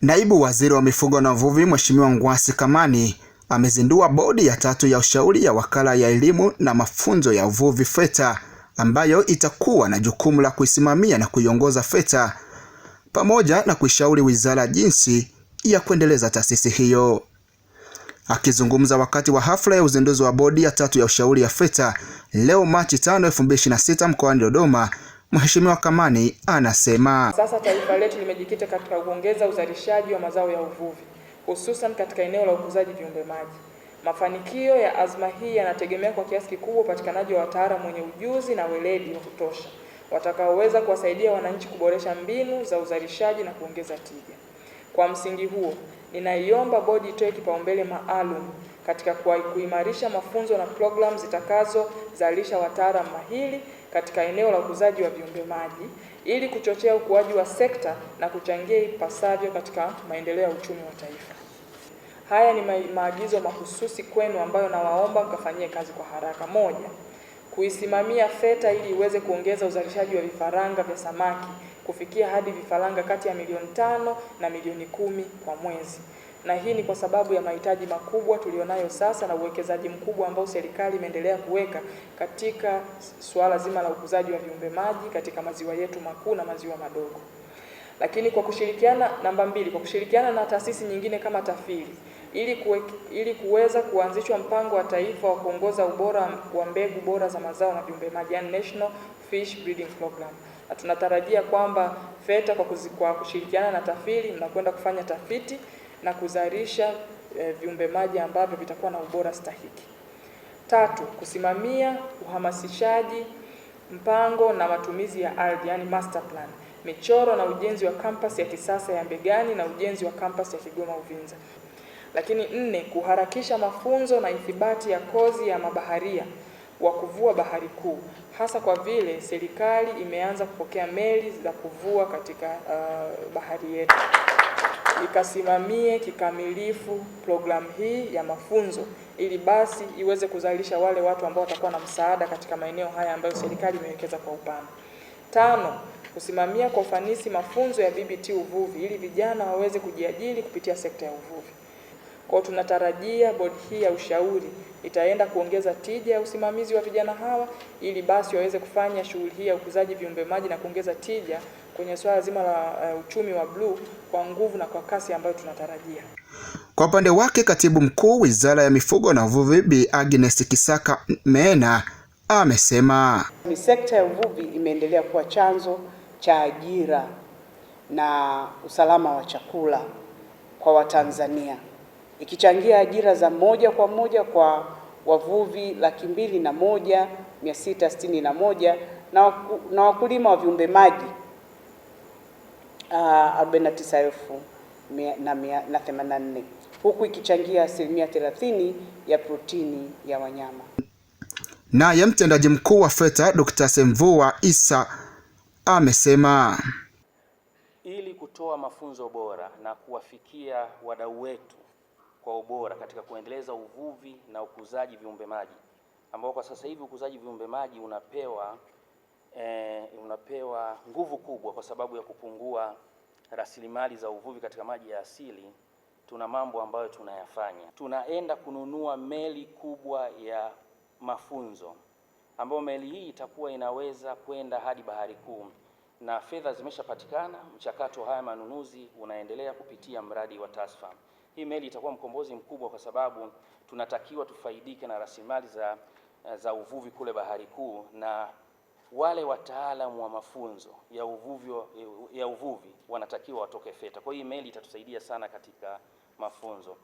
Naibu Waziri wa Mifugo na Uvuvi Mheshimiwa Ngwasi Kamani amezindua bodi ya 3 ya ushauri ya Wakala ya Elimu na Mafunzo ya Uvuvi FETA, ambayo itakuwa na jukumu la kuisimamia na kuiongoza FETA pamoja na kuishauri wizara jinsi ya kuendeleza taasisi hiyo. Akizungumza wakati wa hafla ya uzinduzi wa bodi ya 3 ya ushauri ya FETA leo Machi 5, 2026 mkoani Dodoma, Mheshimiwa Kamani anasema sasa taifa letu limejikita katika kuongeza uzalishaji wa mazao ya uvuvi, hususan katika eneo la ukuzaji viumbe maji. Mafanikio ya azma hii yanategemea kwa kiasi kikubwa upatikanaji wa wataalamu wenye ujuzi na weledi wa kutosha watakaoweza kuwasaidia wananchi kuboresha mbinu za uzalishaji na kuongeza tija. Kwa msingi huo, ninaiomba bodi itoe kipaumbele maalum katika kuimarisha mafunzo na programu zitakazozalisha wataalamu mahiri katika eneo la ukuzaji wa viumbe maji ili kuchochea ukuaji wa sekta na kuchangia ipasavyo katika maendeleo ya uchumi wa taifa. Haya ni maagizo mahususi kwenu ambayo nawaomba mkafanyie kazi kwa haraka. Moja, kuisimamia FETA ili iweze kuongeza uzalishaji wa vifaranga vya samaki kufikia hadi vifaranga kati ya milioni 5 na milioni 10 kwa mwezi. Na hii ni kwa sababu ya mahitaji makubwa tulionayo sasa na uwekezaji mkubwa ambao serikali imeendelea kuweka katika suala zima la ukuzaji wa viumbe maji katika maziwa yetu makuu na maziwa madogo. Lakini kwa kushirikiana, namba 2, kwa kushirikiana na taasisi nyingine kama TAFIRI ili kuweza kuanzishwa mpango wa taifa wa kuongoza ubora wa mbegu bora za mazao na viumbe maji, yani National Fish Breeding Program. Na tunatarajia kwamba FETA kwa kushirikiana na TAFIRI mnakwenda kufanya tafiti na kuzalisha viumbe maji ambavyo vitakuwa na ubora stahiki. 3, kusimamia uhamasishaji mpango na matumizi ya ardhi, yani master plan, michoro na ujenzi wa kampasi ya kisasa ya Mbegani na ujenzi wa kampasi ya Kigoma Uvinza. Lakini 4, kuharakisha mafunzo na ithibati ya kozi ya mabaharia wa kuvua bahari kuu, hasa kwa vile serikali imeanza kupokea meli za kuvua katika bahari yetu. Ikasimamie kikamilifu programu hii ya mafunzo ili basi iweze kuzalisha wale watu ambao watakuwa na msaada katika maeneo haya ambayo serikali imewekeza kwa upana. 5, kusimamia kwa ufanisi mafunzo ya BBT uvuvi ili vijana waweze kujiajiri kupitia sekta ya uvuvi. Kwa tunatarajia bodi hii ya ushauri itaenda kuongeza tija ya usimamizi wa vijana hawa ili basi waweze kufanya shughuli hii ya ukuzaji viumbe maji na kuongeza tija kwenye swala zima la uchumi wa bluu kwa nguvu na kwa kasi ambayo tunatarajia. Kwa upande wake, Katibu Mkuu Wizara ya Mifugo na Uvuvi Bi Agnes Kisaka Meena amesema sekta ya uvuvi imeendelea kuwa chanzo cha ajira na usalama wa chakula kwa Watanzania, ikichangia ajira za moja kwa moja kwa wavuvi 201,661 na wakulima wa viumbe maji 49,184, huku ikichangia 30% ya protini ya wanyama. Naye mtendaji mkuu wa FETA Dr. Semvua Isa amesema ili kutoa mafunzo bora na kuwafikia wadau wetu kwa ubora katika kuendeleza uvuvi na ukuzaji viumbe maji, ambao kwa sasa hivi ukuzaji viumbe maji unapewa nguvu kubwa kwa sababu ya kupungua rasilimali za uvuvi katika maji ya asili. Tuna mambo ambayo tunayafanya. Tunaenda kununua meli kubwa ya mafunzo, ambayo meli hii itakuwa inaweza kwenda hadi bahari kuu, na fedha zimeshapatikana. Mchakato haya manunuzi unaendelea kupitia mradi wa TASFA. Hii meli itakuwa mkombozi mkubwa kwa sababu tunatakiwa tufaidike na rasilimali za uvuvi kule bahari kuu, na wale wataalamu wa mafunzo ya uvuvi wanatakiwa watoke FETA. Kwa hiyo meli itatusaidia sana katika mafunzo.